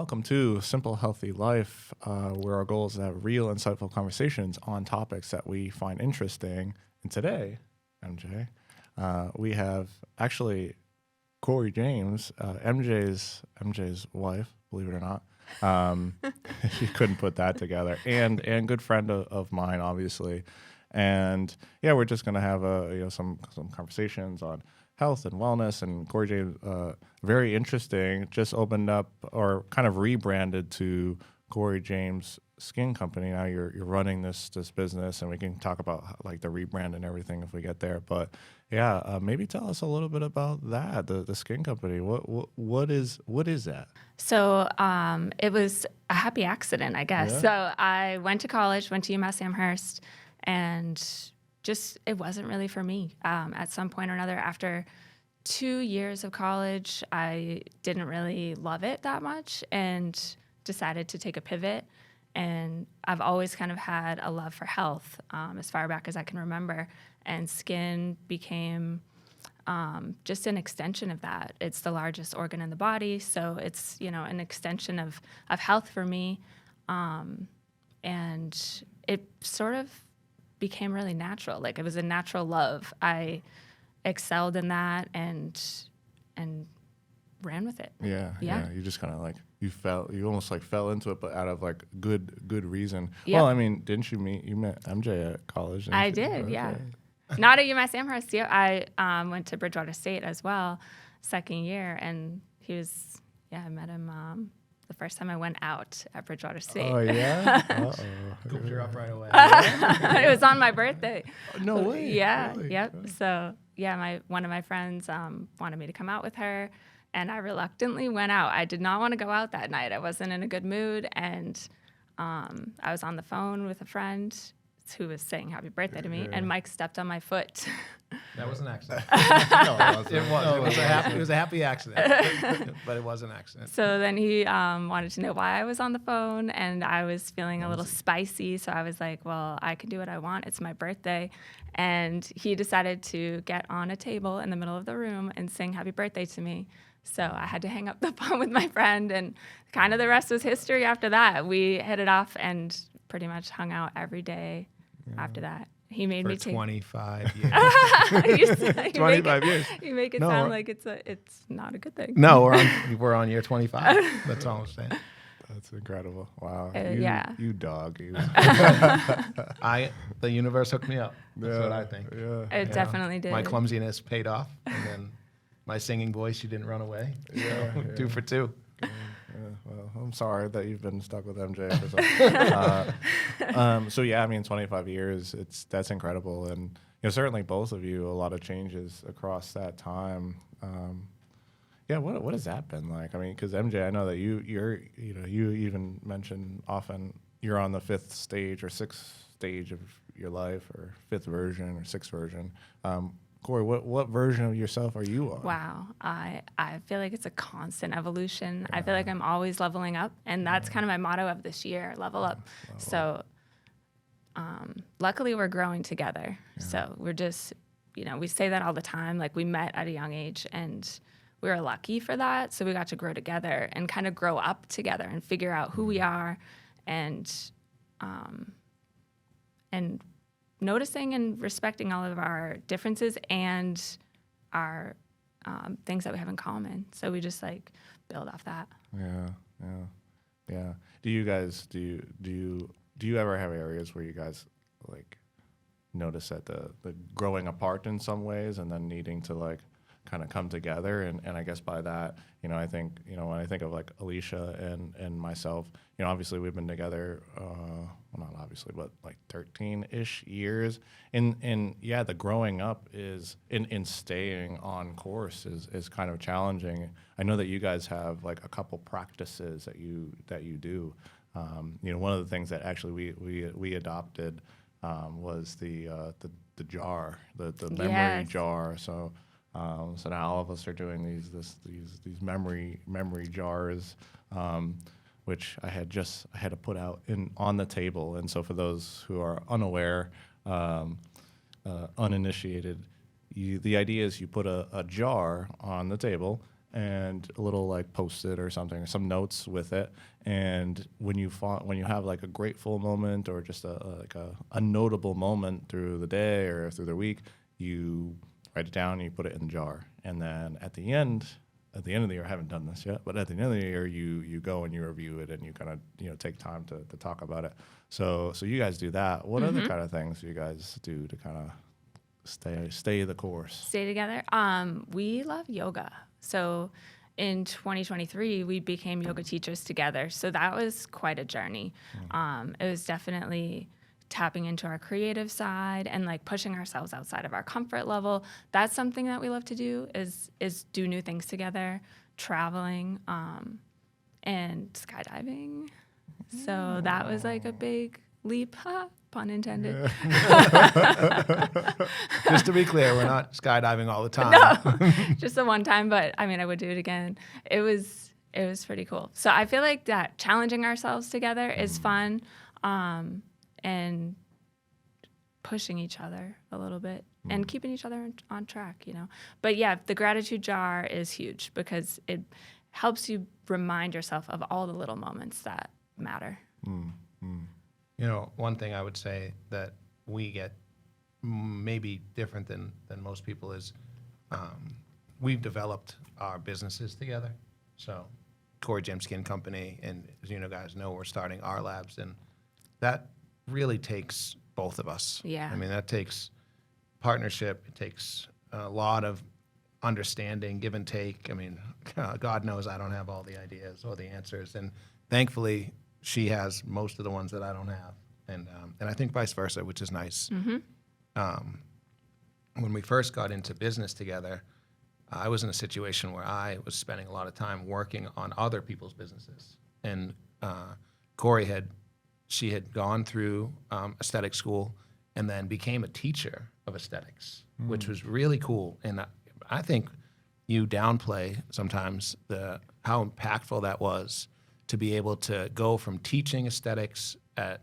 Welcome to Simple Healthy Life, where our goal is to have real, insightful conversations on topics that we find interesting. And today, MJ, we have actually Corey James, MJ's wife, believe it or not. You couldn't put that together, and good friend of mine, obviously. And yeah, we're just gonna have some conversations on health and wellness. And Corey James, very interesting, just opened up or kind of rebranded to Corey James Skin Company. Now you're running this business, and we can talk about like the rebrand and everything if we get there. But yeah, maybe tell us a little bit about that, the skin company. What is that? So it was a happy accident, I guess. Yeah. So I went to college, went to UMass Amherst, and just it wasn't really for me. At some point or another, after 2 years of college, I didn't really love it that much and decided to take a pivot. And I've always kind of had a love for health as far back as I can remember. And skin became just an extension of that. It's the largest organ in the body, so it's an extension of health for me. And it sort of became really natural. Like it was a natural love. I excelled in that and ran with it. Yeah. You just kind of like you almost like fell into it, but out of like good reason. Yep. Well, I mean, didn't you met MJ at college? I did, Okay. yeah. Not at UMass Amherst. Yeah, I went to Bridgewater State as well, second year, and I met him the first time I went out at Bridgewater State. Oh yeah. Scooped her up right away. It was on my birthday. No way. Yeah. Really? Yep. So yeah, one of my friends wanted me to come out with her, and I reluctantly went out. I did not want to go out that night. I wasn't in a good mood, and I was on the phone with a friend who was saying happy birthday to me, and Mike stepped on my foot. That was an accident. No, It was. It was a happy accident, but it was an accident. So then he wanted to know why I was on the phone, and I was feeling a little spicy. So I was like, well, I can do what I want. It's my birthday. And he decided to get on a table in the middle of the room and sing happy birthday to me. So I had to hang up the phone with my friend, and kind of the rest was history after that. We hit it off and pretty much hung out every day after that. He made me take 25 years. 25 years. You make it No, sound like it's not a good thing. No, we're on year 25. That's all I'm saying. That's incredible. Wow. Yeah. You dog. You. The universe hooked me up. That's what I think. Yeah. It definitely did. My clumsiness paid off, and then my singing voice, she didn't run away. Yeah. 2 for 2. Yeah, well, I'm sorry that you've been stuck with MJ for so yeah, I mean, 25 years, that's incredible. And certainly both of you, a lot of changes across that time. Yeah, what has that been like? I mean, because MJ, I know that you even mention often you're on the 5th stage or 6th stage of your life, or 5th version or 6th version. Corey, what version of yourself are you on? Wow. I feel like it's a constant evolution. I feel like I'm always leveling up, and that's kind of my motto of this year, level up. So luckily we're growing together. Yeah. So we're just, we say that all the time. Like we met at a young age, and we were lucky for that. So we got to grow together and kind of grow up together and figure out who we are, and noticing and respecting all of our differences and our things that we have in common. So we just like build off that. Yeah. Do you guys do you ever have areas where you guys like notice that the growing apart in some ways, and then needing to like kind of come together? And I guess by that, I think, when I think of like Alicia and myself, obviously we've been together, well, not obviously, but like 13-ish years. And yeah, the growing up is in staying on course is kind of challenging. I know that you guys have like a couple practices that you do. One of the things that actually we adopted was the jar, the memory jar. So now all of us are doing these memory jars, which I had to put out on the table. And so for those who are unaware, uninitiated, the idea is you put a jar on the table, and a little like Post-it or something, or some notes with it. And when you have like a grateful moment or just a notable moment through the day or through the week, you write it down and you put it in the jar. And then at the end of the year, I haven't done this yet, but at the end of the year, you go and you review it and you kind of take time to talk about it. So you guys do that. What other kind of things do you guys do to kind of stay the course? Stay together. We love yoga. So in 2023, we became yoga teachers together. So that was quite a journey. It was definitely tapping into our creative side and like pushing ourselves outside of our comfort level. That's something that we love to do is do new things together, traveling, and skydiving. So that was like a big leap, pun intended. Just to be clear, we're not skydiving all the time. No, just the one time, but I mean, I would do it again. It was pretty cool. So I feel like that challenging ourselves together is fun, and pushing each other a little bit and keeping each other on track, But yeah, the gratitude jar is huge because it helps you remind yourself of all the little moments that matter. One thing I would say that we get maybe different than most people is we've developed our businesses together. So Corey Jim Skin Company, and as guys know, we're starting our labs, and that really takes both of us. Yeah. I mean, that takes partnership. It takes a lot of understanding, give and take. I mean, God knows I don't have all the ideas or the answers, and thankfully she has most of the ones that I don't have, and I think vice versa, which is nice. When we first got into business together, I was in a situation where I was spending a lot of time working on other people's businesses, and Corey had gone through aesthetic school and then became a teacher of aesthetics, which was really cool. And I think you downplay sometimes how impactful that was to be able to go from teaching aesthetics at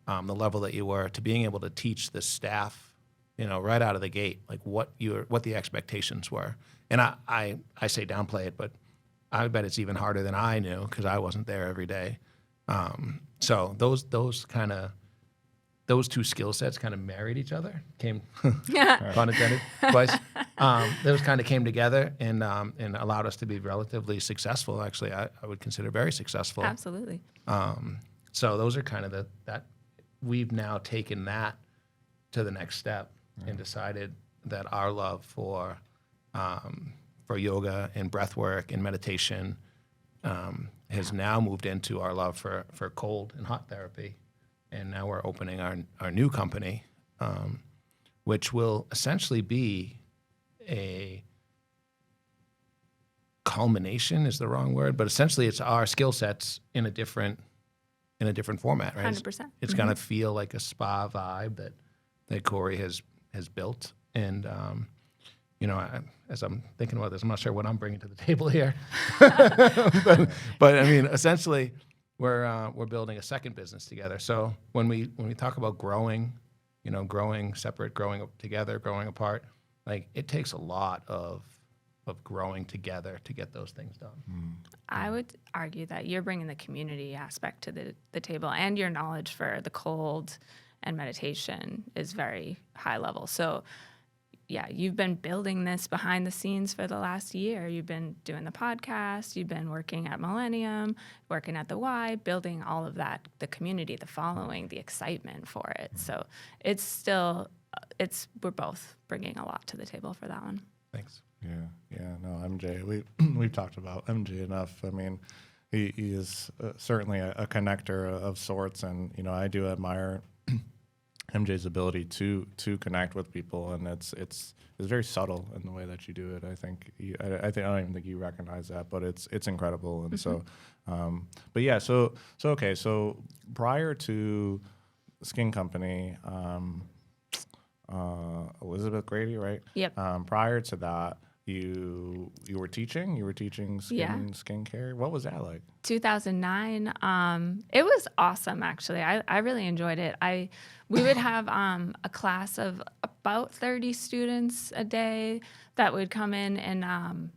the level that you were to being able to teach the staff, right out of the gate, like what the expectations were. And I say downplay it, but I bet it's even harder than I knew because I wasn't there every day. So those two skill sets kind of married each other, came pun intended twice. Those kind of came together and allowed us to be relatively successful. Actually, I would consider very successful. Absolutely. So those are kind of that we've now taken that to the next step and decided that our love for yoga and breath work and meditation has now moved into our love for cold and hot therapy. And now we're opening our new company, which will essentially be a culmination is the wrong word, but essentially it's our skill sets in a different format, right? 100%. It's going to feel like a spa vibe that Corey has built. And, as I'm thinking about this, I'm not sure what I'm bringing to the table here. but I mean, essentially, we're building a second business together. So when we talk about growing, growing separate, growing together, growing apart, like it takes a lot of growing together to get those things done. I would argue that you're bringing the community aspect to the table, and your knowledge for the cold and meditation is very high level. So yeah, you've been building this behind the scenes for the last year. You've been doing the podcast, you've been working at Millennium, working at the Y, building all of that, the community, the following, the excitement for it. So we're both bringing a lot to the table for that one. Thanks. Yeah. No, MJ, we've talked about MJ enough. I mean, he is certainly a connector of sorts, and I do admire MJ's ability to connect with people, and it's very subtle in the way that you do it. I think I don't even think you recognize that, but it's incredible. And so, but yeah, so okay, so prior to Skin Company, Elizabeth Grady, right? Yep. Prior to that, you were teaching skincare. What was that like? 2009. It was awesome, actually. I really enjoyed it. We would have a class of about 30 students a day that would come in, and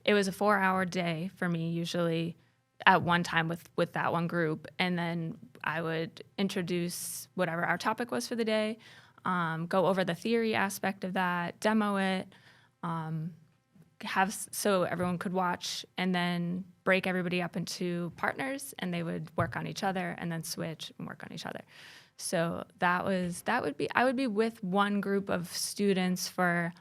it was a 4-hour day for me usually at one time with that one group. And then I would introduce whatever our topic was for the day, go over the theory aspect of that, demo it, so everyone could watch, and then break everybody up into partners, and they would work on each other and then switch and work on each other. So I would be with one group of students for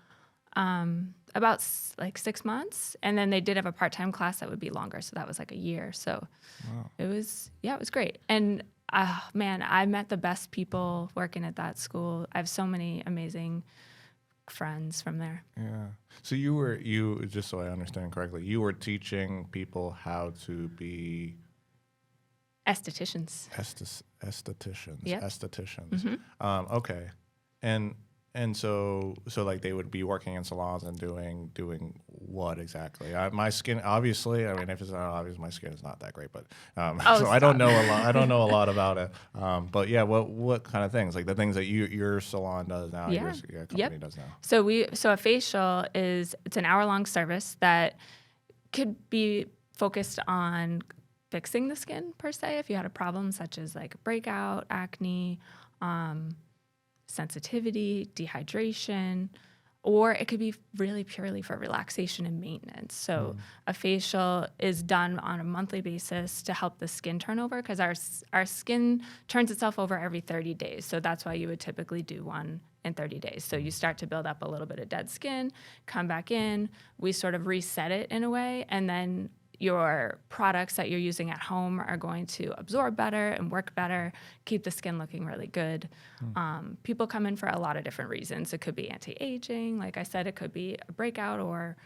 about like 6 months, and then they did have a part-time class that would be longer, so that was like a year. So it was great. And man, I met the best people working at that school. I have so many amazing friends from there. Yeah. So you just so I understand correctly, you were teaching people how to be Estheticians. estheticians. Yep. Estheticians. Okay. And so like they would be working in salons and doing what exactly? My skin, obviously. I mean, if it's not obvious, my skin is not that great. But so I don't know a lot. I don't know a lot about it. But yeah, what kind of things? Like the things that your salon does now, your company does now. So a facial it's an hour-long service that could be focused on fixing the skin per se. If you had a problem such as like breakout, acne, sensitivity, dehydration, or it could be really purely for relaxation and maintenance. So a facial is done on a monthly basis to help the skin turnover, because our skin turns itself over every 30 days. So that's why you would typically do one in 30 days. So you start to build up a little bit of dead skin, come back in, we sort of reset it in a way, and then your products that you're using at home are going to absorb better and work better, keep the skin looking really good. People come in for a lot of different reasons. It could be anti-aging. Like I said, it could be a breakout or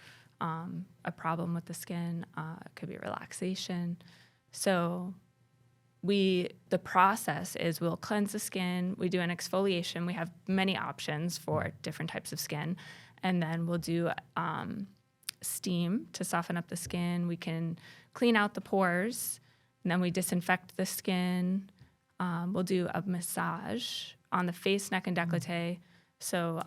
a problem with the skin. It could be relaxation. So the process is we'll cleanse the skin. We do an exfoliation. We have many options for different types of skin. And then we'll do steam to soften up the skin. We can clean out the pores, and then we disinfect the skin. We'll do a massage on the face, neck, and décolleté. So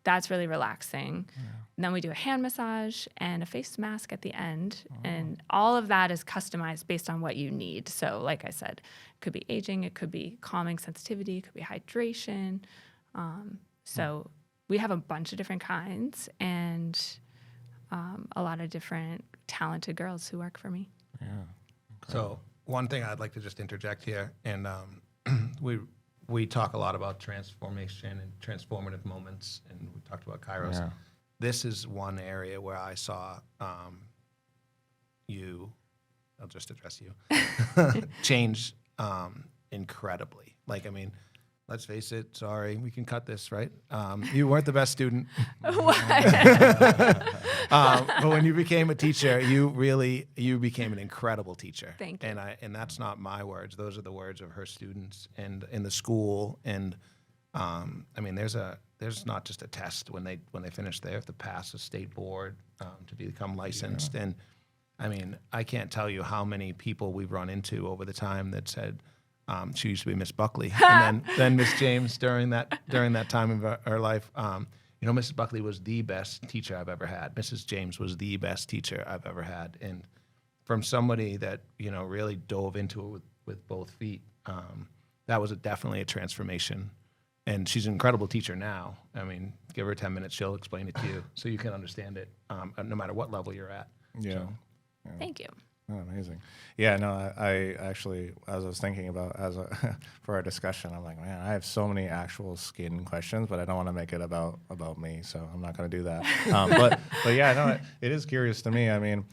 that's really relaxing. And then we do a hand massage and a face mask at the end. And all of that is customized based on what you need. So like I said, it could be aging, it could be calming sensitivity, it could be hydration. So we have a bunch of different kinds, and a lot of different talented girls who work for me. Yeah. So one thing I'd like to just interject here, and we talk a lot about transformation and transformative moments, and we talked about Kairos. Yeah. This is one area where I saw you, I'll just address you, change incredibly. Like, I mean, let's face it, sorry, we can cut this, right? You weren't the best student. But when you became a teacher, you became an incredible teacher. Thank you. And that's not my words. Those are the words of her students and in the school. And I mean, there's not just a test when they finish. They have to pass a state board to become licensed. Yeah. And I mean, I can't tell you how many people we've run into over the time that said, she used to be Miss Buckley, and then Miss James during that time of her life. You know, Mrs. Buckley was the best teacher I've ever had. Mrs. James was the best teacher I've ever had, and from somebody that really dove into it with both feet, that was definitely a transformation. And she's an incredible teacher now. I mean, give her 10 minutes, she'll explain it to you, so you can understand it, no matter what level you're at. Yeah. So. Yeah. Thank you. Oh, amazing. Yeah, no, I actually, as I was thinking about for our discussion, I'm like, man, I have so many actual skin questions, but I don't want to make it about me, so I'm not going to do that. But yeah, no, it is curious to me. I mean,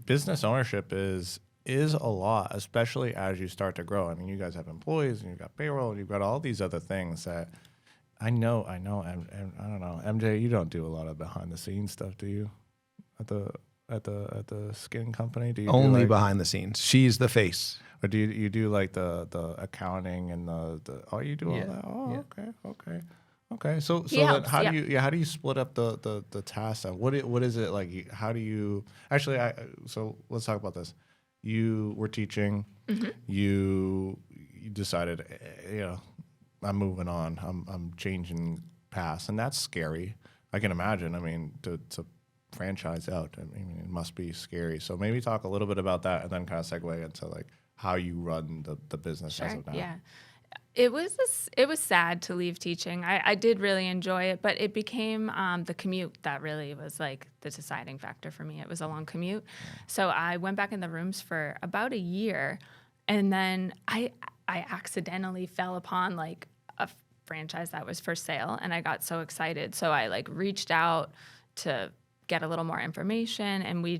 business ownership is a lot, especially as you start to grow. I mean, you guys have employees, and you've got payroll, and you've got all these other things that I know, and I don't know, MJ, you don't do a lot of behind the scenes stuff, do you? At the skin company? Do you only do behind the scenes? She's the face. Or do you do like the accounting and the you do all that? Oh, yeah. Okay. So helps, then how do you split up the tasks? What is it like? How do you actually? So let's talk about this. You were teaching. Mm-hmm. You decided, I'm moving on. I'm changing paths, and that's scary. I can imagine. I mean, to franchise out? I mean, it must be scary. So maybe talk a little bit about that, and then kind of segue into like how you run the business as Sure. of now. Yeah. It was sad to leave teaching. I did really enjoy it, but it became the commute that really was like the deciding factor for me. It was a long commute. So I went back in the rooms for about a year, and then I accidentally fell upon like a franchise that was for sale, and I got so excited. So I like reached out to get a little more information, and we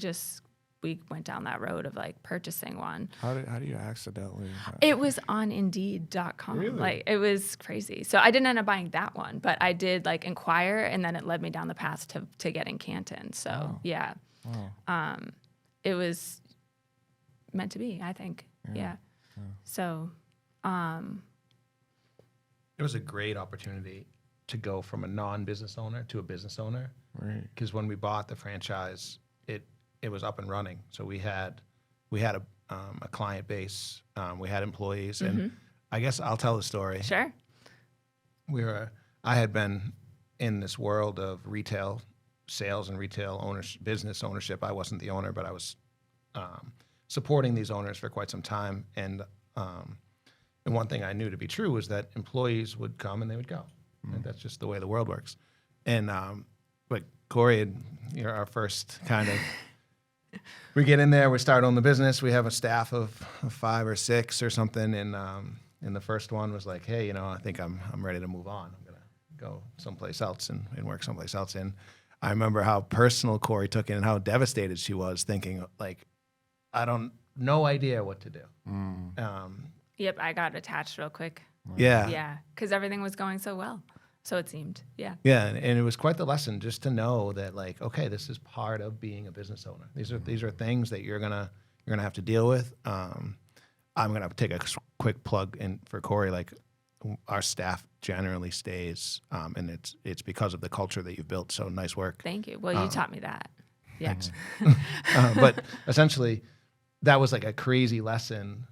went down that road of like purchasing one. How do you accidentally? It was on Indeed.com. Really? Like it was crazy. So I didn't end up buying that one, but I did like inquire, and then it led me down the path to getting Canton. So yeah, it was meant to be, I think. Yeah. So It was a great opportunity to go from a non-business owner to a business owner. Right. Because when we bought the franchise, it was up and running. So we had a client base, we had employees, and I guess I'll tell the story. sure. I had been in this world of retail sales and retail business ownership. I wasn't the owner, but I was supporting these owners for quite some time. And one thing I knew to be true was that employees would come and they would go. And that's just the way the world works. And but Corey, you're our first kind of. We get in there, we start on the business. We have a staff of 5 or 6 or something, and the first one was like, "Hey, I think I'm ready to move on. I'm gonna go someplace else and work someplace else." And I remember how personal Corey took it and how devastated she was, thinking like, no idea what to do. Yep, I got attached real quick. Yeah, Yeah, because everything was going so well. So it seemed. Yeah. yeah, and it was quite the lesson just to know that, like, okay, this is part of being a business owner. These are things that you're gonna have to deal with. I'm gonna take a quick plug in for Corey. Like, our staff generally stays, and it's because of the culture that you've built. So nice work. Thank you. Well, you taught me that. Yeah. But essentially, that was like a crazy lesson,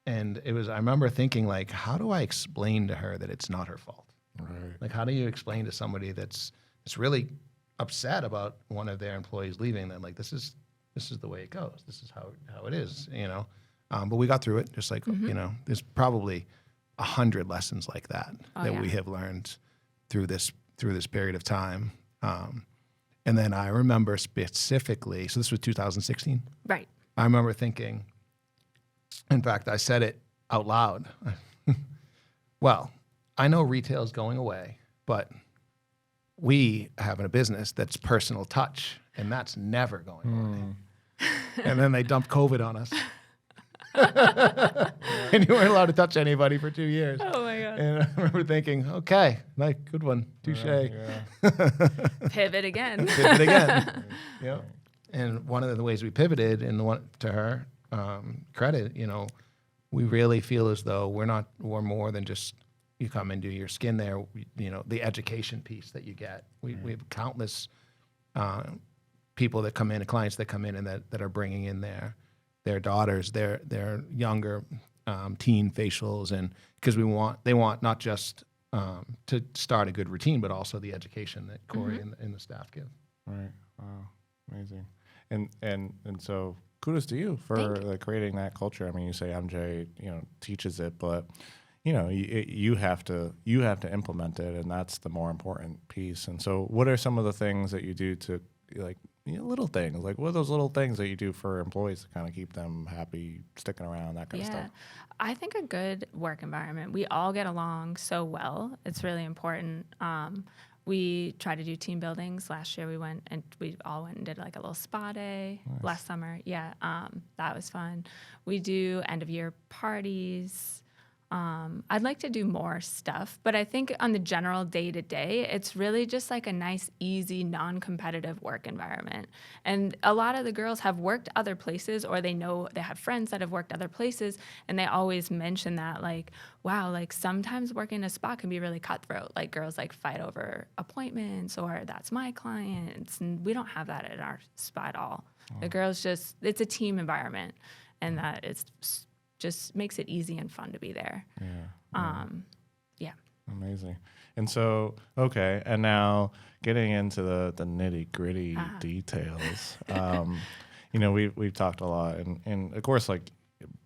and it was. I remember thinking, like, how do I explain to her that it's not her fault? Right. Like, how do you explain to somebody that's really upset about one of their employees leaving that, like, this is the way it goes. This is how it is, But we got through it. Just like there's probably 100 lessons like that we have learned through this period of time. And then I remember specifically. So this was 2016. Right. I remember thinking. In fact, I said it out loud. Well, I know retail is going away, but we have a business that's personal touch, and that's never going away. And then they dumped COVID on us. And you weren't allowed to touch anybody for 2 years. Oh, my God. And I remember thinking, okay, like, good one, touche. Pivot again. Pivot again. Yeah. And one of the ways we pivoted, and to her credit, we really feel as though we're more than just you come into your skin there. The education piece that you get. We have countless people that come in, clients that come in, and that are bringing in their daughters, their younger teen facials, and because they want not just to start a good routine, but also the education that Corey and the staff give. Right. Wow. Amazing. And so kudos to you for like creating that culture. I mean, you say MJ, teaches it, but you have to implement it, and that's the more important piece. And so, what are some of the things that you do to like little things? Like, what are those little things that you do for employees to kind of keep them happy, sticking around, that kind of stuff? I think a good work environment. We all get along so well. It's really important. We try to do team buildings. Last year we all went and did like a little spa day. Nice. Last summer. Yeah, that was fun. We do end of year parties. I'd like to do more stuff, but I think on the general day-to-day, it's really just like a nice, easy, non-competitive work environment. And a lot of the girls have worked other places, or they have friends that have worked other places, and they always mention that, like, wow, like sometimes working in a spa can be really cutthroat. Like girls like fight over appointments, or that's my clients, and we don't have that at our spa at all. The girls it's a team environment, and that it's just makes it easy and fun to be there. Yeah. Yeah. Amazing. And so, okay, and now getting into the nitty gritty details. We've talked a lot, and of course, like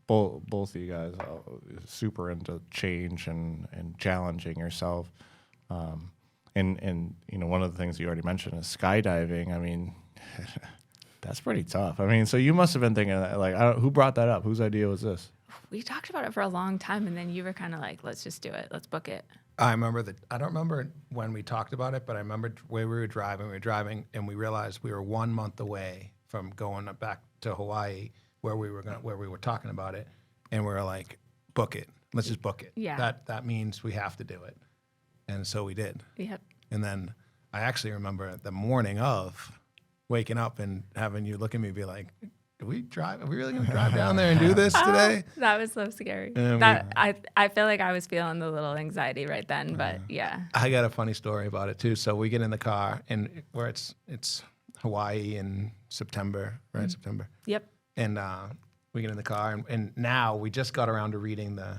both of you guys are super into change and challenging yourself. And one of the things you already mentioned is skydiving. I mean, that's pretty tough. I mean, so you must have been thinking like, who brought that up? Whose idea was this? We talked about it for a long time, and then you were kind of like, let's just do it. Let's book it. I remember that. I don't remember when we talked about it, but I remember where we were driving. We were driving, and we realized we were 1 month away from going back to Hawaii, where we were talking about it, and we were like, book it. Let's just book it. Yeah. That means we have to do it, and so we did. Yep. And then I actually remember the morning of waking up and having you look at me and be like, Are we really going to drive down there and do this today? That was so scary. And I feel like I was feeling the little anxiety right then, but yeah. I got a funny story about it too. So we get in the car, and where it's Hawaii in September, right? Mm-hmm. September. Yep. And we get in the car, and now we just got around to reading the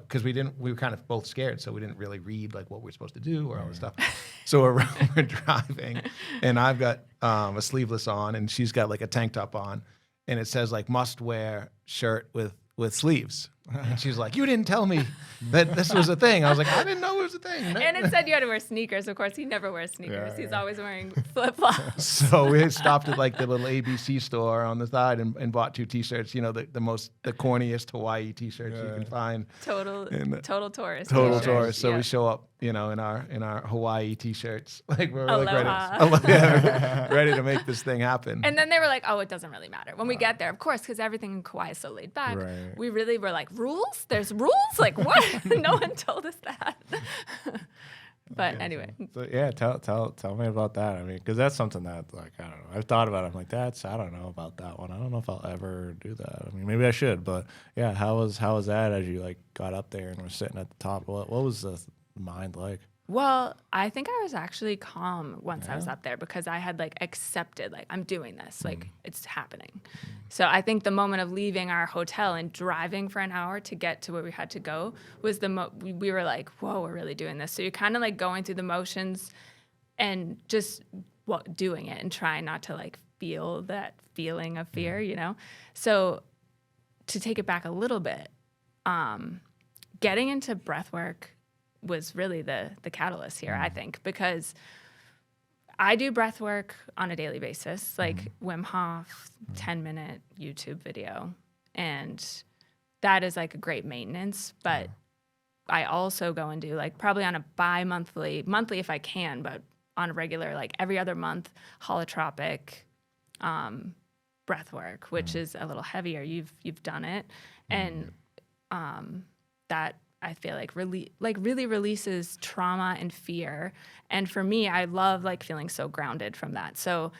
because we were kind of both scared, so we didn't really read like what we're supposed to do or all this stuff. So we're driving, and I've got a sleeveless on, and she's got like a tank top on, and it says like must wear shirt with sleeves. And she's like, you didn't tell me that this was a thing. I was like, I didn't know it was a thing. And it said you had to wear sneakers. Of course, he never wears sneakers. Yeah. He's always wearing flip-flops. So we stopped at like the little ABC store on the side and bought 2 T-shirts. The corniest Hawaii T-shirts you can find. Total tourist. Total t-shirts. tourist. So Yeah. we show up, in our Hawaii T-shirts, like we're like Aloha. ready to make this thing happen. And then they were like, oh, it doesn't really matter. When we get there, of course, because everything in Kauai is so laid back, Right. we really were like, rules? There's rules? Like, what? No one told us that. But anyway. So yeah, tell me about that. I mean, because that's something that like I don't know. I've thought about it. I'm like, I don't know about that one. I don't know if I'll ever do that. I mean, maybe I should, but yeah, how was that as you like got up there and were sitting at the top? What was the mind like? Well, I think I was actually calm once I was up there because I had like accepted, like, I'm doing this, like it's happening. So I think the moment of leaving our hotel and driving for an hour to get to where we had to go was we were like, whoa, we're really doing this. So you're kind of like going through the motions and just doing it and trying not to like feel that feeling of fear, So to take it back a little bit, getting into breath work was really the catalyst here, I think, because I do breath work on a daily basis, like Wim Hof, 10-minute YouTube video. And that is like a great maintenance. But I also go and do like probably on a monthly if I can, but on a regular, like every other month, holotropic breath work, which is a little heavier. You've done it. And that I feel like really releases trauma and fear. And for me, I love like feeling so grounded from that. So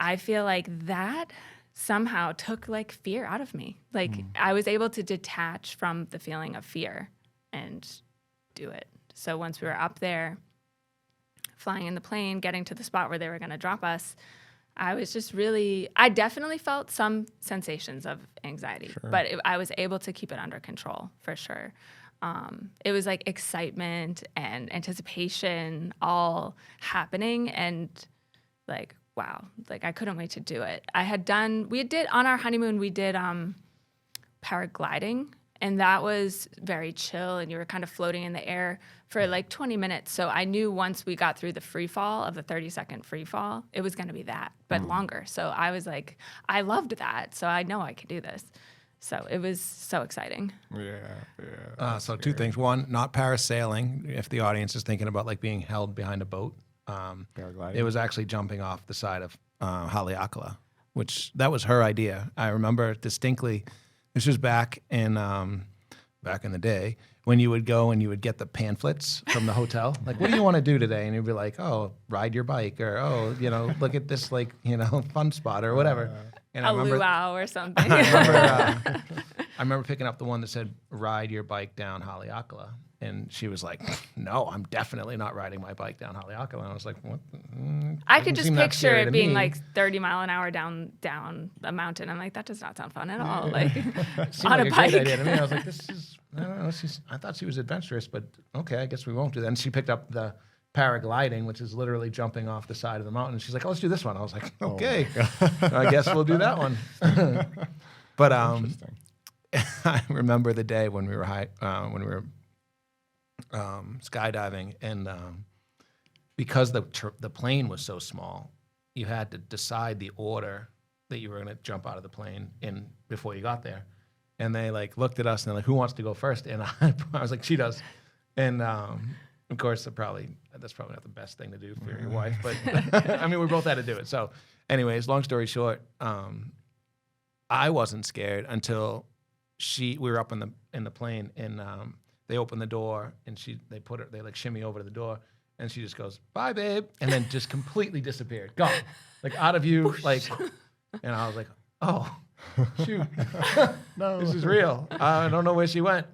I feel like that somehow took like fear out of me. Like I was able to detach from the feeling of fear and do it. So once we were up there, flying in the plane, getting to the spot where they were going to drop us, I was just I definitely felt some sensations of anxiety, but I was able to keep it under control for sure. It was like excitement and anticipation all happening and like, wow, like I couldn't wait to do it. On our honeymoon, we did paragliding, and that was very chill, and you were kind of floating in the air for like 20 minutes. So I knew once we got through the free fall of the 30-second free fall, it was going to be that, but longer. So I was like, I loved that. So I know I could do this. So it was so exciting. Yeah. So 2 things. One, not parasailing, if the audience is thinking about like being held behind a boat. Paragliding. It was actually jumping off the side of Haleakala, which that was her idea. I remember distinctly. This was back in the day when you would go and you would get the pamphlets from the hotel. Like, what do you want to do today? And you'd be like, oh, ride your bike, or look at this fun spot or whatever. And A luau or something. I remember picking up the one that said, ride your bike down Haleakala. And she was like, no, I'm definitely not riding my bike down Haleakala. And I was like, what? I could just picture it being me. like 30 mile an hour down a mountain. I'm like, that does not sound fun at all. Like It seemed on like a a bike. great idea to me. I was like, this is, I don't know. I thought she was adventurous, but okay, I guess we won't do that. And she picked up the paragliding, which is literally jumping off the side of the mountain. She's like, oh, let's do this one. I was like, okay, I guess we'll do that one. But Interesting. I remember the day when we were skydiving, and because the plane was so small, you had to decide the order that you were going to jump out of the plane in before you got there. And they like looked at us and they're like, "Who wants to go first?" And I was like, "She does." And of course, that's probably not the best thing to do for your wife, but I mean, we both had to do it. So, anyways, long story short, I wasn't scared until we were up in the plane, and they opened the door, and they like shimmy over to the door, and she just goes, "Bye, babe," and then just completely disappeared, gone, like out of view, like. And I was like, "Oh, shoot, No. this is real. I don't know where she went."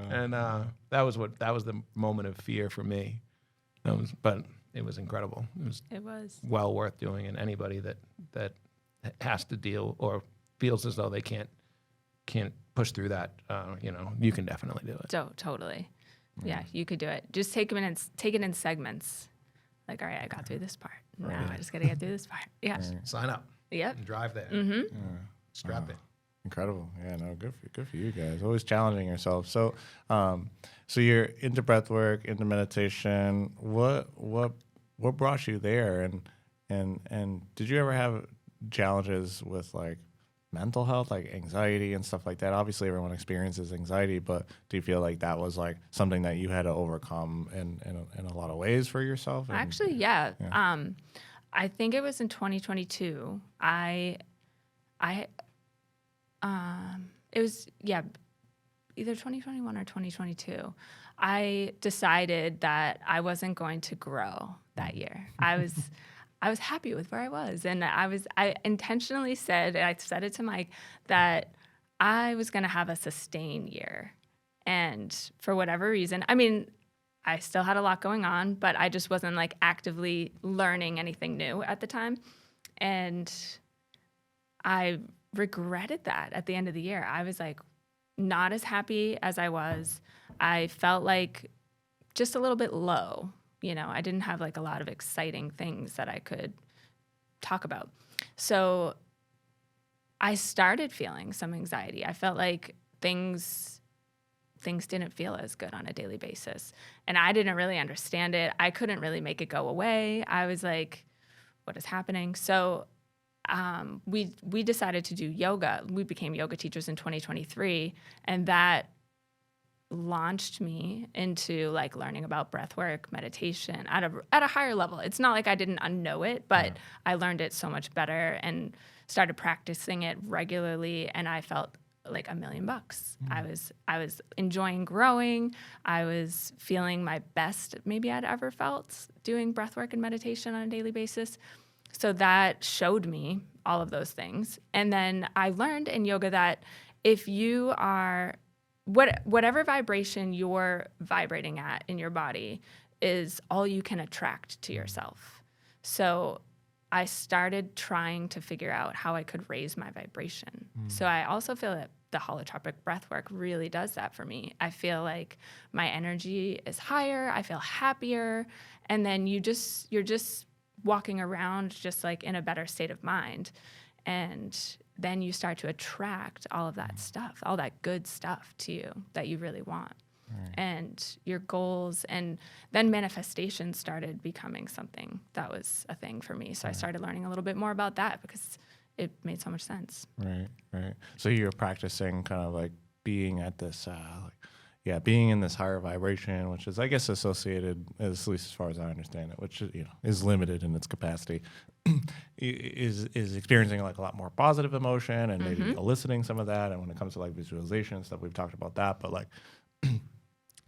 And that was the moment of fear for me. But it was incredible. It was. Well worth doing, and anybody that has to deal or feels as though they can't push through that, you can definitely do it. Totally. Yeah, you could do it. Just take it in segments. Like, all right, I got through this part. Now I just got to get through this part. Yeah. Sign up Yep. and drive there. Mm-hmm. Strap in. Incredible. Yeah, no, good for you guys. Always challenging yourself. So, so you're into breath work, into meditation. What brought you there? And did you ever have challenges with like mental health, like anxiety and stuff like that? Obviously, everyone experiences anxiety, but do you feel like that was like something that you had to overcome in a lot of ways for yourself? And, Actually, yeah. I think it was in 2022. It was either 2021 or 2022. I decided that I wasn't going to grow that year. I was happy with where I was, and I intentionally said, and I said it to Mike, that I was going to have a sustained year. And for whatever reason, I mean, I still had a lot going on, but I just wasn't like actively learning anything new at the time. And I regretted that at the end of the year. I was like not as happy as I was. I felt like just a little bit low. I didn't have like a lot of exciting things that I could talk about. So I started feeling some anxiety. I felt like things didn't feel as good on a daily basis. And I didn't really understand it. I couldn't really make it go away. I was like, what is happening? So we decided to do yoga. We became yoga teachers in 2023, and that launched me into like learning about breath work, meditation at a higher level. It's not like I didn't know it, but I learned it so much better and started practicing it regularly, and I felt like $1 million. I was enjoying growing. I was feeling my best maybe I'd ever felt doing breath work and meditation on a daily basis. So that showed me all of those things. And then I learned in yoga that if you are whatever vibration you're vibrating at in your body is all you can attract to yourself. So I started trying to figure out how I could raise my vibration. So I also feel that the holotropic breath work really does that for me. I feel like my energy is higher, I feel happier, and then you're just walking around just like in a better state of mind. And then you start to attract all of that stuff, all that good stuff to you that you really want. And your goals, and then manifestation started becoming something that was a thing for me. So I started learning a little bit more about that because it made so much sense. Right. So you're practicing kind of like being at this, being in this higher vibration, which is, I guess, associated, at least as far as I understand it, which is limited in its capacity, is experiencing like a lot more positive emotion and maybe eliciting some of that. And when it comes to like visualization and stuff, we've talked about that, but like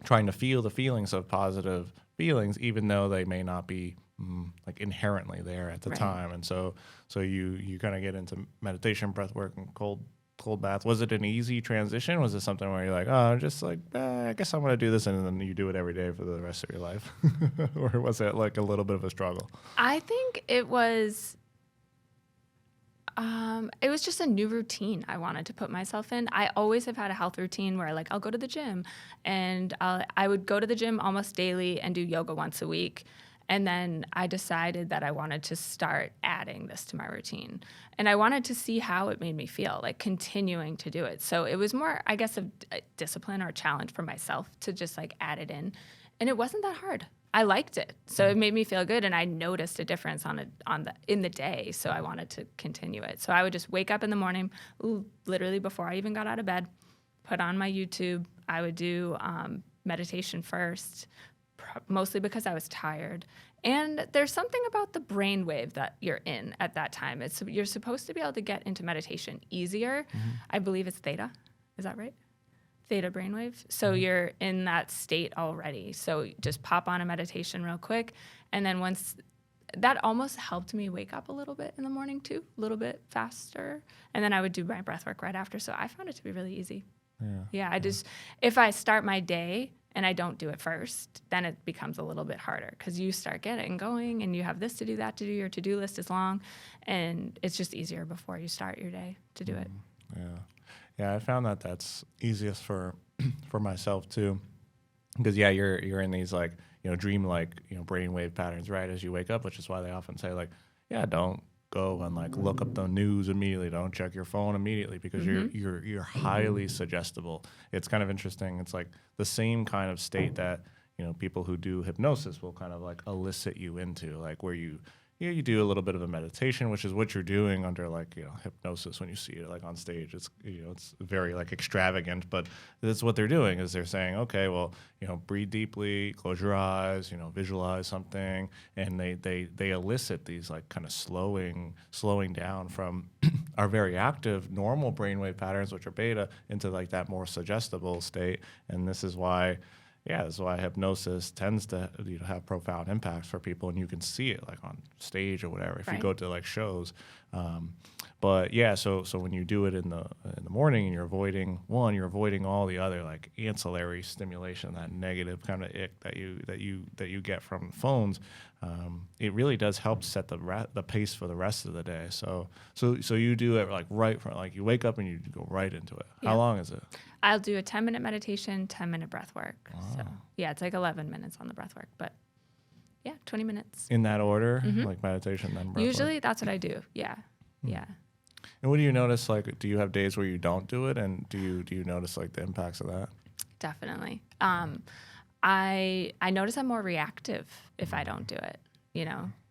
trying to feel the feelings of positive feelings, even though they may not be like inherently there at the time. And so you kind of get into meditation, breath work, and cold cold bath. Was it an easy transition? Was it something where you're like, oh, just like, I guess I'm going to do this, and then you do it every day for the rest of your life? Or was it like a little bit of a struggle? I think it was just a new routine I wanted to put myself in. I always have had a health routine where like I'll go to the gym, and I would go to the gym almost daily and do yoga once a week. And then I decided that I wanted to start adding this to my routine. And I wanted to see how it made me feel, like continuing to do it. So it was more, I guess, a discipline or a challenge for myself to just like add it in. And it wasn't that hard. I liked it. So it made me feel good, and I noticed a difference in the day. So I wanted to continue it. So I would just wake up in the morning, literally before I even got out of bed, put on my YouTube. I would do meditation first, mostly because I was tired. And there's something about the brainwave that you're in at that time. You're supposed to be able to get into meditation easier. I believe it's theta. Is that right? Theta brainwave. So you're in that state already. So just pop on a meditation real quick. And then once that almost helped me wake up a little bit in the morning too, a little bit faster. And then I would do my breath work right after. So I found it to be really easy. Yeah. If I start my day and I don't do it first, then it becomes a little bit harder because you start getting going and you have this to do, that to do, your to-do list is long, and it's just easier before you start your day to do it. Yeah, I found that that's easiest for myself too, because you're in these like dream-like brainwave patterns right as you wake up, which is why they often say like, don't go and like look up the news immediately, don't check your phone immediately, because you're highly suggestible. It's kind of interesting. It's like the same kind of state that people who do hypnosis will kind of like elicit you into, like where you do a little bit of a meditation, which is what you're doing under like hypnosis when you see it like on stage. It's it's very like extravagant, but that's what they're doing is they're saying, okay, well breathe deeply, close your eyes, visualize something, and they elicit these like kind of slowing down from our very active normal brainwave patterns, which are beta, into like that more suggestible state. And this is why. Yeah, that's why hypnosis tends to have profound impacts for people, and you can see it like on stage or whatever if you go to like shows. But yeah, so when you do it in the morning and you're avoiding all the other like ancillary stimulation, that negative kind of ick that you get from phones, it really does help set the pace for the rest of the day. So you do it like right from like you wake up and you go right into it. How long is it? I'll do a 10-minute meditation, 10-minute breath work. Wow. So yeah, it's like 11 minutes on the breath work, but yeah, 20 minutes. In that order, like meditation, then breath Usually work? that's what I do. Yeah. Yeah. And what do you notice? Like, do you have days where you don't do it, and do you notice like the impacts of that? Definitely. I notice I'm more reactive if I don't do it.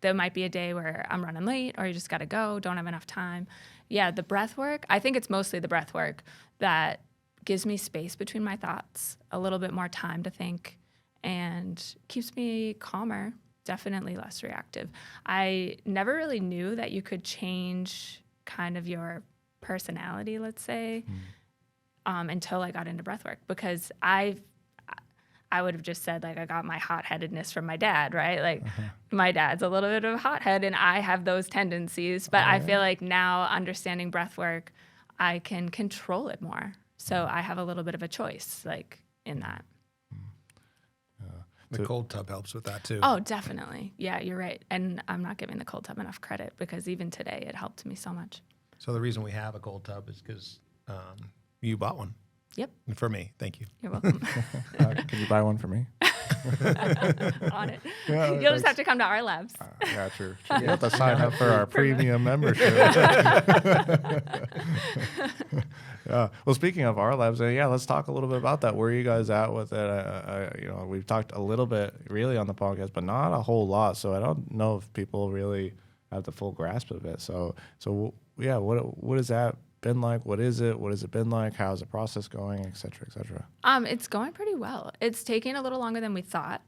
There might be a day where I'm running late, or you just got to go, don't have enough time. Yeah, the breath work, I think it's mostly the breath work that gives me space between my thoughts, a little bit more time to think, and keeps me calmer, definitely less reactive. I never really knew that you could change kind of your personality, let's say, until I got into breathwork, because I would have just said, like, I got my hot-headedness from my dad, right? Like, my dad's a little bit of a hothead, and I have those tendencies. But I feel like now, understanding breathwork, I can control it more. So I have a little bit of a choice, like, in that. The cold tub helps with that, too. Oh, definitely. Yeah, you're right. And I'm not giving the cold tub enough credit, because even today, it helped me so much. So the reason we have a cold tub is because you bought one. Yep. For me. Thank you. You're welcome. Can you buy one for me? On it. Yeah, You'll just have to come to our labs. Yeah, true. You have to sign up for our premium membership. Yeah. Well, speaking of our labs, let's talk a little bit about that. Where are you guys at with it? We've talked a little bit really on the podcast, but not a whole lot. So I don't know if people really have the full grasp of it. So yeah, what has that been like? What is it? What has it been like? How's the process going, et cetera, et cetera? It's going pretty well. It's taking a little longer than we thought.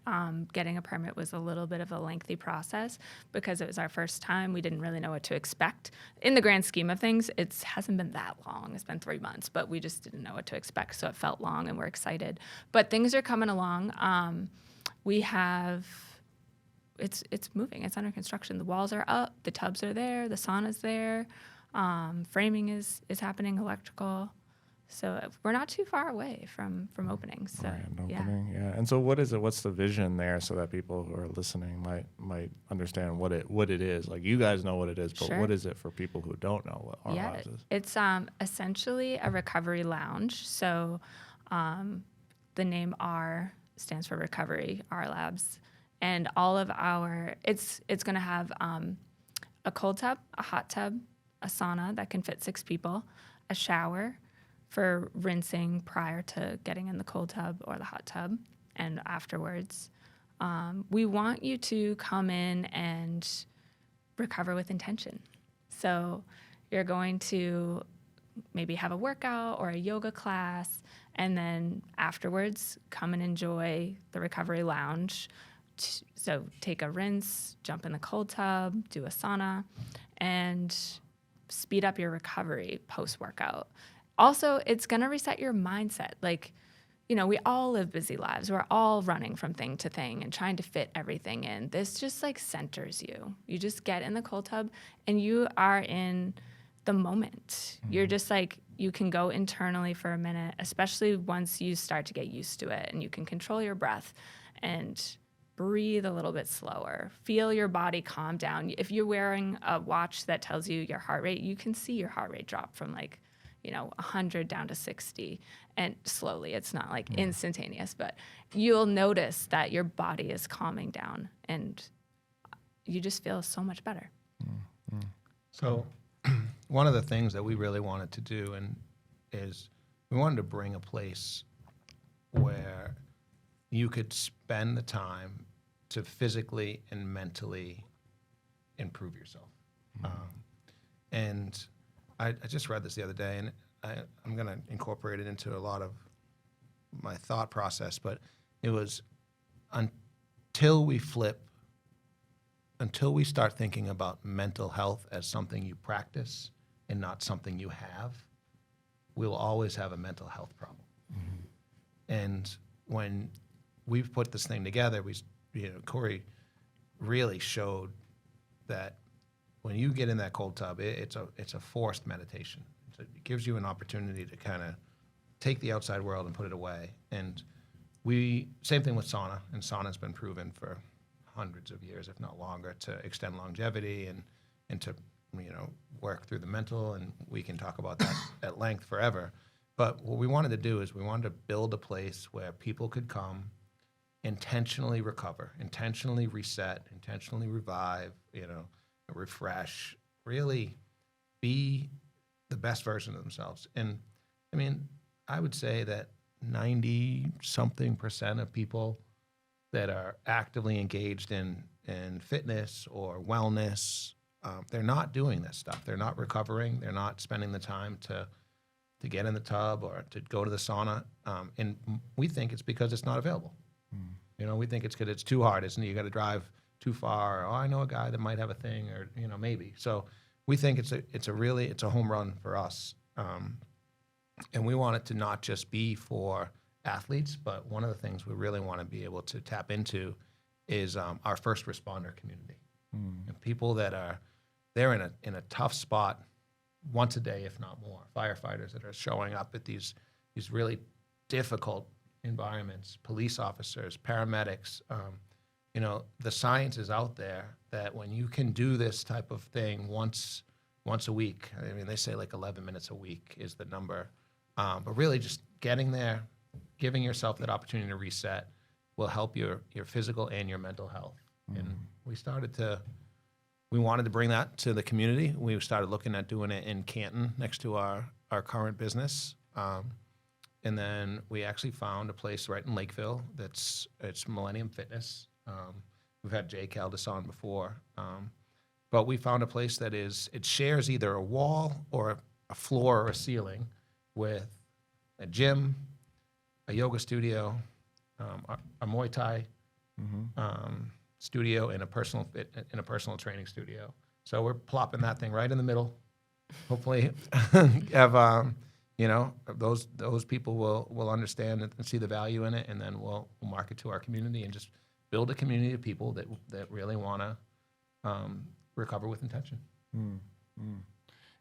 Getting a permit was a little bit of a lengthy process because it was our first time. We didn't really know what to expect. In the grand scheme of things, it hasn't been that long. It's been 3 months, but we just didn't know what to expect, so it felt long, and we're excited. But things are coming along. It's moving. It's under construction. The walls are up. The tubs are there. The sauna's there. Framing is happening, electrical. So we're not too far away from opening. So Grand opening, yeah. And so what is it? What's the vision there, so that people who are listening might understand what it is? Like, you guys know what it is, but Sure. what is it for people who don't know what our lives is? It's essentially a recovery lounge. So the name R stands for recovery, R Labs, and all of it's going to have a cold tub, a hot tub, a sauna that can fit 6 people, a shower for rinsing prior to getting in the cold tub or the hot tub, and afterwards. We want you to come in and recover with intention. So you're going to maybe have a workout or a yoga class, and then afterwards come and enjoy the recovery lounge. So take a rinse, jump in the cold tub, do a sauna, and speed up your recovery post-workout. Also, it's going to reset your mindset. Like, we all live busy lives. We're all running from thing to thing and trying to fit everything in. This just like centers you. You just get in the cold tub and you are in the moment. You're just like, you can go internally for a minute, especially once you start to get used to it, and you can control your breath and breathe a little bit slower. Feel your body calm down. If you're wearing a watch that tells you your heart rate, you can see your heart rate drop from 100 down to 60, and slowly. It's not like instantaneous, but you'll notice that your body is calming down and you just feel so much better. So one of the things that we really wanted to do is we wanted to bring a place where you could spend the time to physically and mentally improve yourself. And I just read this the other day, and I'm going to incorporate it into a lot of my thought process, but it was until we start thinking about mental health as something you practice and not something you have, we'll always have a mental health problem. And when we've put this thing together, Corey really showed that when you get in that cold tub, it's a forced meditation. It gives you an opportunity to kind of take the outside world and put it away. And same thing with sauna, and sauna's been proven for hundreds of years, if not longer, to extend longevity and to work through the mental, and we can talk about that at length forever. But what we wanted to do is we wanted to build a place where people could come, intentionally recover, intentionally reset, intentionally revive, refresh, really be the best version of themselves. And I mean, I would say that 90-something% of people that are actively engaged in fitness or wellness, they're not doing this stuff. They're not recovering. They're not spending the time to get in the tub or to go to the sauna. And we think it's because it's not available. We think it's because it's too hard. You got to drive too far. Or, I know a guy that might have a thing, or maybe. So we think it's a home run for us. And we want it to not just be for athletes, but one of the things we really want to be able to tap into is our first responder community. And people that they're in a tough spot once a day, if not more. Firefighters that are showing up at these really difficult environments, police officers, paramedics. The science is out there that when you can do this type of thing once a week, I mean, they say like 11 minutes a week is the number, but really just getting there, giving yourself that opportunity to reset will help your physical and your mental health. And we wanted to bring that to the community. We started looking at doing it in Canton next to our current business. And then we actually found a place right in Lakeville it's Millennium Fitness. We've had Jay Caldas on before. But we found a place that it shares either a wall or a floor or a ceiling with a gym, a yoga studio, a Muay Thai studio, and a personal training studio. So we're plopping that thing right in the middle. Hopefully, have those people will understand and see the value in it, and then we'll market to our community and just build a community of people that really want to recover with intention.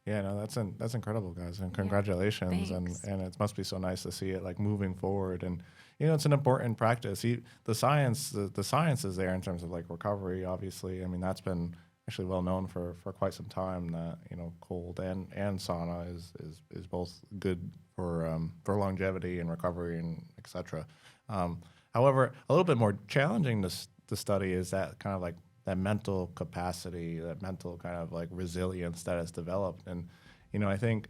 Yeah, no, that's incredible, guys, and congratulations. thanks. And it must be so nice to see it like moving forward. And it's an important practice. The science is there in terms of like recovery. Obviously, I mean that's been actually well known for quite some time that cold and sauna is both good for longevity and recovery and etc. However, a little bit more challenging to study is that kind of like that mental capacity, that mental kind of like resilience that is developed. And I think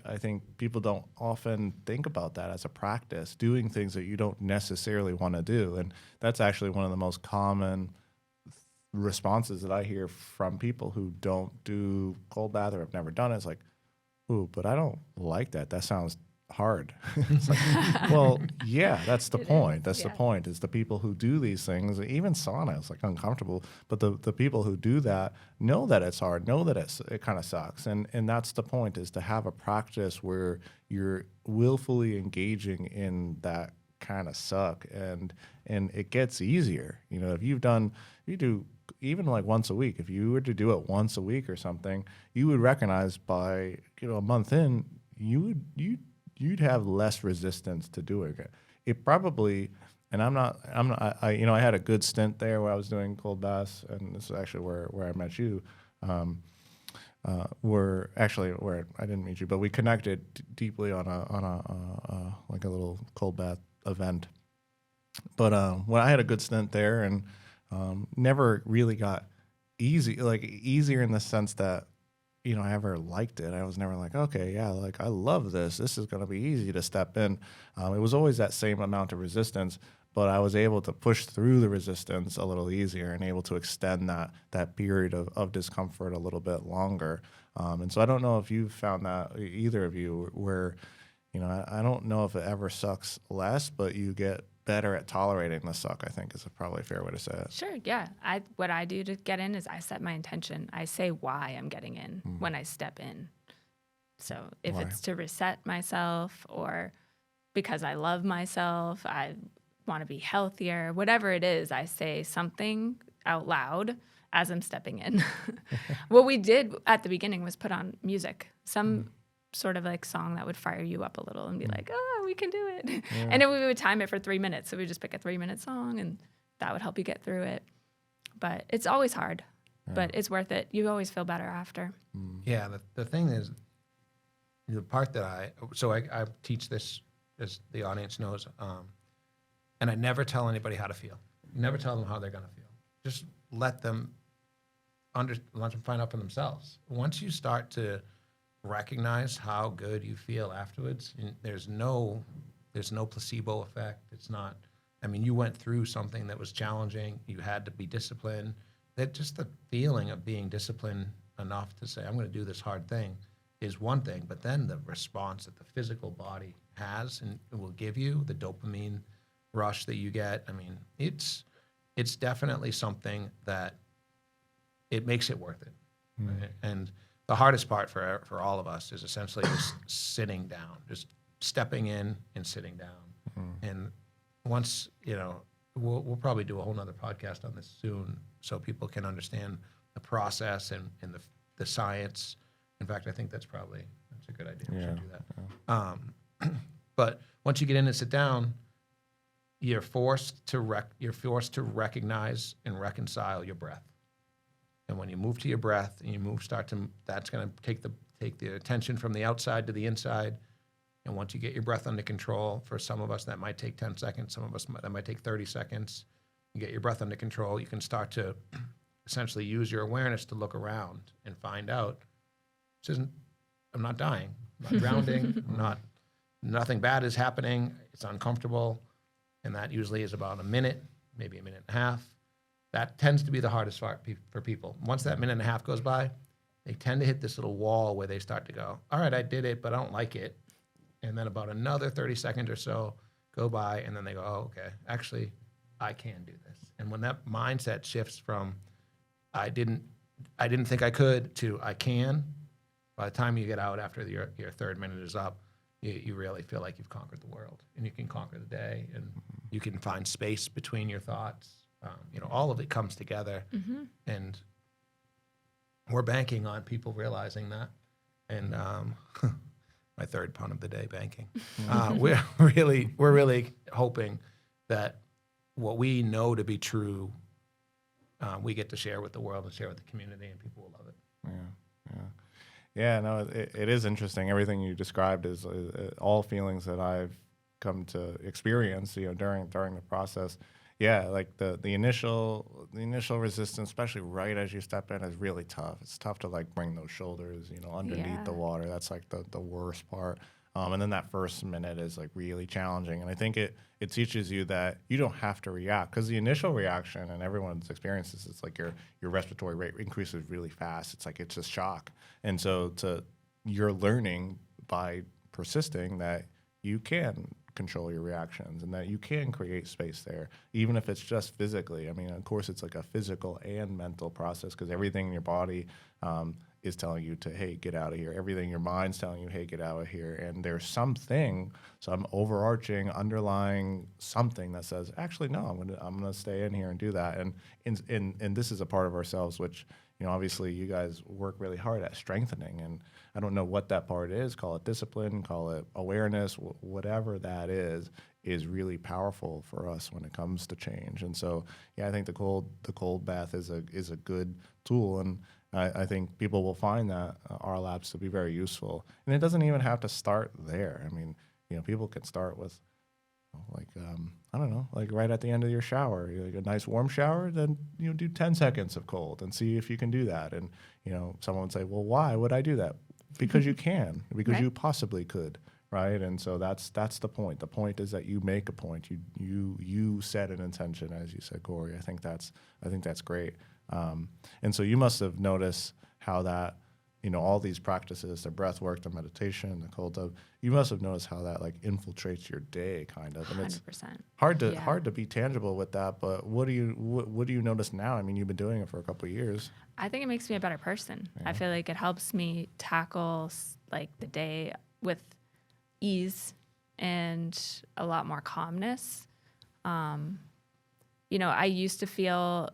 people don't often think about that as a practice, doing things that you don't necessarily want to do. And that's actually one of the most common responses that I hear from people who don't do cold bath or have never done it. It's like, ooh, but I don't like that. That sounds hard. It's like, well, yeah, that's the point. That's the point, is the people who do these things, even sauna is like uncomfortable, but the people who do that know that it's hard, know that it kind of sucks. And that's the point, is to have a practice where you're willfully engaging in that kind of suck, and it gets easier. If you do even like once a week, if you were to do it once a week or something, you would recognize by a month in, you'd have less resistance to doing it. It probably, and I had a good stint there where I was doing cold baths, and this is actually where I met you. Where I didn't meet you, but we connected deeply on a like a little cold bath event. But when I had a good stint there, and never really got easier in the sense that I ever liked it. I was never like, okay, yeah, like I love this. This is going to be easy to step in. It was always that same amount of resistance, but I was able to push through the resistance a little easier and able to extend that period of discomfort a little bit longer. And so I don't know if you've found that, either of you, where I don't know if it ever sucks less, but you get better at tolerating the suck, I think is probably a fair way to say it. Sure, yeah. What I do to get in is I set my intention. I say why I'm getting in when I step in. So if it's to reset myself, or because I love myself, I want to be healthier, whatever it is, I say something out loud as I'm stepping in. What we did at the beginning was put on music, some sort of like song that would fire you up a little and be like, oh, we can do it. Yeah. And then we would time it for 3 minutes. So we just pick a 3-minute song, and that would help you get through it. But it's always hard, but it's worth it. You always feel better after. Yeah, the thing is, the part that I teach this, as the audience knows, and I never tell anybody how to feel. Never tell them how they're going to feel. Just let them find out for themselves. Once you start to recognize how good you feel afterwards, there's no placebo effect. It's not, you went through something that was challenging. You had to be disciplined. That just the feeling of being disciplined enough to say, I'm going to do this hard thing, is one thing. But then the response that the physical body has and will give you, the dopamine rush that you get, it's definitely something that it makes it worth it. Right? And the hardest part for all of us is essentially just sitting down, just stepping in and sitting down. And once, we'll probably do a whole nother podcast on this soon, so people can understand the process and the science. In fact, I think that's a good idea. We should do that. But once you get in and sit down, you're forced to recognize and reconcile your breath. And when you move to your breath and that's going to take the attention from the outside to the inside. And once you get your breath under control, for some of us that might take 10 seconds, some of us that might take 30 seconds. You get your breath under control, you can start to essentially use your awareness to look around and find out, I'm not dying, I'm not drowning, nothing bad is happening, it's uncomfortable. And that usually is about a minute, maybe a minute and a half. That tends to be the hardest part for people. Once that minute and a half goes by, they tend to hit this little wall where they start to go, all right, I did it, but I don't like it. And then about another 30 seconds or so go by, and then they go, oh, okay, actually, I can do this. And when that mindset shifts from I didn't think I could to I can, by the time you get out after your third minute is up, you really feel like you've conquered the world, and you can conquer the day, and you can find space between your thoughts. All of it comes together, and we're banking on people realizing that and my third pun of the day, banking. We're really hoping that what we know to be true, we get to share with the world and share with the community, and people will love it. Yeah, no, it is interesting. Everything you described is all feelings that I've come to experience, during the process. Yeah, like the initial resistance, especially right as you step in, is really tough. It's tough to like bring those shoulders, underneath the water. That's like the worst part. And then that first minute is like really challenging. And I think it teaches you that you don't have to react, because the initial reaction, and everyone's experiences, it's like your respiratory rate increases really fast. It's like it's just shock. And so you're learning by persisting that you can control your reactions and that you can create space there, even if it's just physically. I mean, of course, it's like a physical and mental process, because everything in your body is telling you to, hey, get out of here. Everything in your mind's telling you, hey, get out of here. And there's some overarching, underlying something that says, actually, no, I'm gonna stay in here and do that. And this is a part of ourselves which, obviously you guys work really hard at strengthening. And I don't know what that part is. Call it discipline, call it awareness, whatever that is really powerful for us when it comes to change. And so, yeah, I think the cold bath is a good tool. And I think people will find that our labs to be very useful. And it doesn't even have to start there. I mean, people can start with, I don't know, like right at the end of your shower, like a nice warm shower, then do 10 seconds of cold and see if you can do that. And someone would say, well, why would I do that? Because you can, because you possibly could, right? And so that's the point. The point is that you make a point. You set an intention, as you said, Corey. I think that's great. And so you must have noticed how that, all these practices, the breath work, the meditation, the cold tub, you must have noticed how that like infiltrates your day kind of. And 100%. it's hard to be tangible with that, but what do you notice now? I mean, you've been doing it for a couple of years. I think it makes me a better person. Yeah. I feel like it helps me tackle like the day with ease and a lot more calmness. I used to feel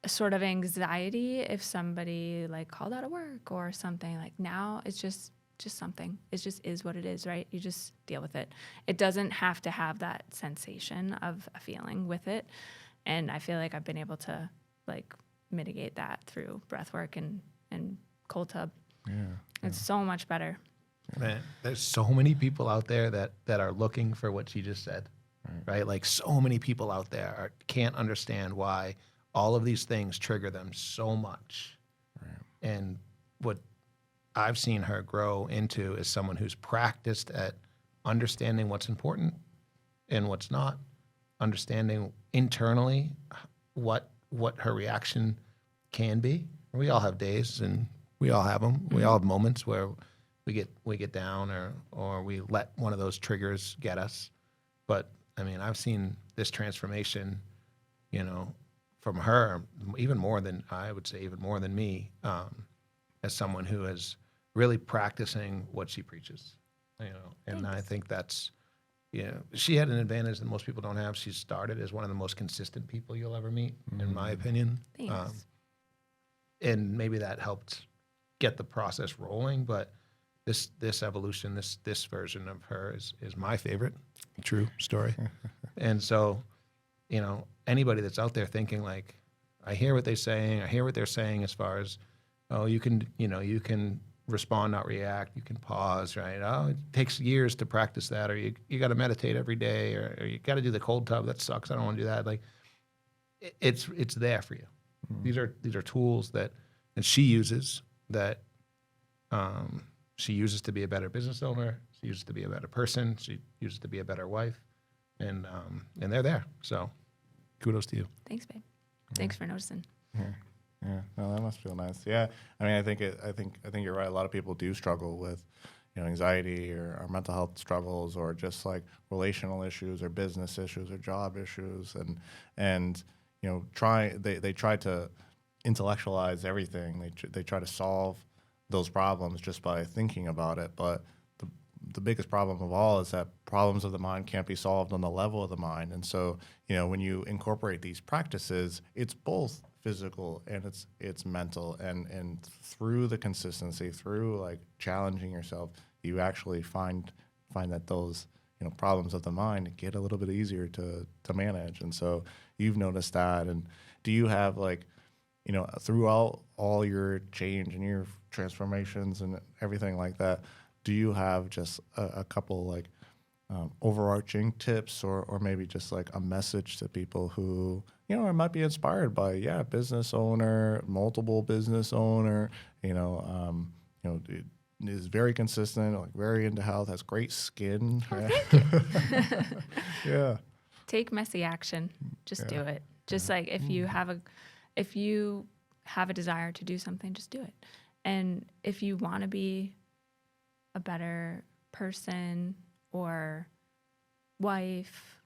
a sort of anxiety if somebody like called out of work or something. Like now it's just something. It just is what it is, right? You just deal with it. It doesn't have to have that sensation of a feeling with it. And I feel like I've been able to like mitigate that through breath work and cold tub. Yeah. It's so much better. Man, there's so many people out there that are looking for what you just said, right? Like so many people out there can't understand why all of these things trigger them so much. Right. And what I've seen her grow into is someone who's practiced at understanding what's important and what's not, understanding internally what her reaction can be. We all have days, and we all have them. We all have moments where we get down or we let one of those triggers get us. But I mean, I've seen this transformation, from her even more than me, as someone who is really practicing what she preaches, and I think that's, she had an advantage that most people don't have. She started as one of the most consistent people you'll ever meet, in my opinion. Thanks. And maybe that helped get the process rolling, but this evolution, this version of her is my favorite true story. And so, anybody that's out there thinking like, I hear what they're saying as far as, oh, you can respond, not react, you can pause, right? Oh, it takes years to practice that, or you got to meditate every day, or you got to do the cold tub. That sucks. I don't want to do that. Like, it's there for you. Mm-hmm. These are tools that she uses she uses to be a better business owner. She uses to be a better person. She uses to be a better wife, and they're there. So, kudos to you. Thanks, babe. Thanks for noticing. Yeah, no, that must feel nice. Yeah, I mean, I think you're right. A lot of people do struggle with, anxiety or mental health struggles, or just like relational issues or business issues or job issues, and they try to intellectualize everything. They try to solve those problems just by thinking about it, but the biggest problem of all is that problems of the mind can't be solved on the level of the mind. And so, when you incorporate these practices, it's both physical and it's mental, and through the consistency, through like challenging yourself, you actually find that those problems of the mind get a little bit easier to manage. And so you've noticed that. And do you have like throughout all your change and your transformations and everything like that, do you have just a couple like overarching tips or maybe just like a message to people who might be inspired by business owner, multiple business owner, is very consistent, like very into health, has great skin. Oh, thank you. Yeah. Take messy action. Just do it. Just like if you have a desire to do something, just do it. And if you want to be a better person or wife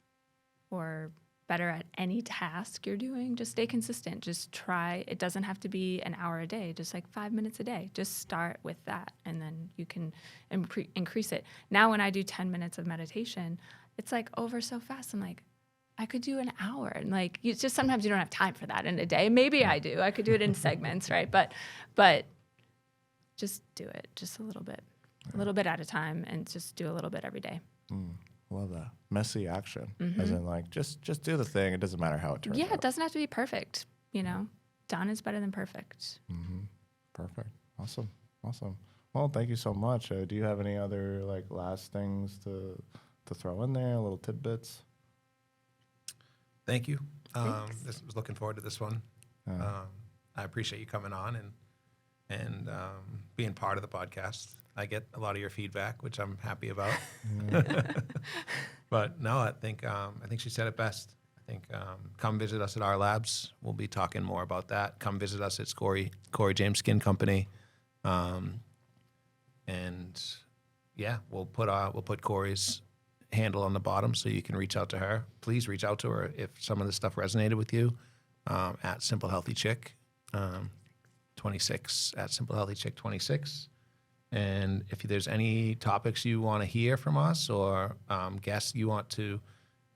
or better at any task you're doing, just stay consistent. Just try. It doesn't have to be an hour a day, just like 5 minutes a day. Just start with that, and then you can increase it. Now when I do 10 minutes of meditation, it's like over so fast. I'm like, I could do an hour. And like, it's just sometimes you don't have time for that in a day. Maybe I do. I could do it in segments, right? But just do it just a little bit at a time, and just do a little bit every day. Love that. Messy action. As in like, just do the thing. It doesn't matter how it turns out. Yeah, it doesn't have to be perfect. Done is better than perfect. Perfect. Awesome. Well, thank you so much. Do you have any other like last things to throw in there, little tidbits? Thank you. Thanks. This was looking forward to this one. I appreciate you coming on and being part of the podcast. I get a lot of your feedback, which I'm happy about. But no, I think she said it best. I think come visit us at our labs. We'll be talking more about that. Come visit us at Corey James Skin Company, and we'll put Corey's handle on the bottom so you can reach out to her. Please reach out to her if some of this stuff resonated with you. At Simple Healthy Chick 26 at Simple Healthy Chick 26. And if there's any topics you want to hear from us or guests you want to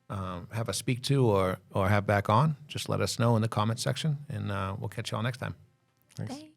have us speak to or have back on, just let us know in the comment section, and we'll catch you all next time. Thanks. Thanks.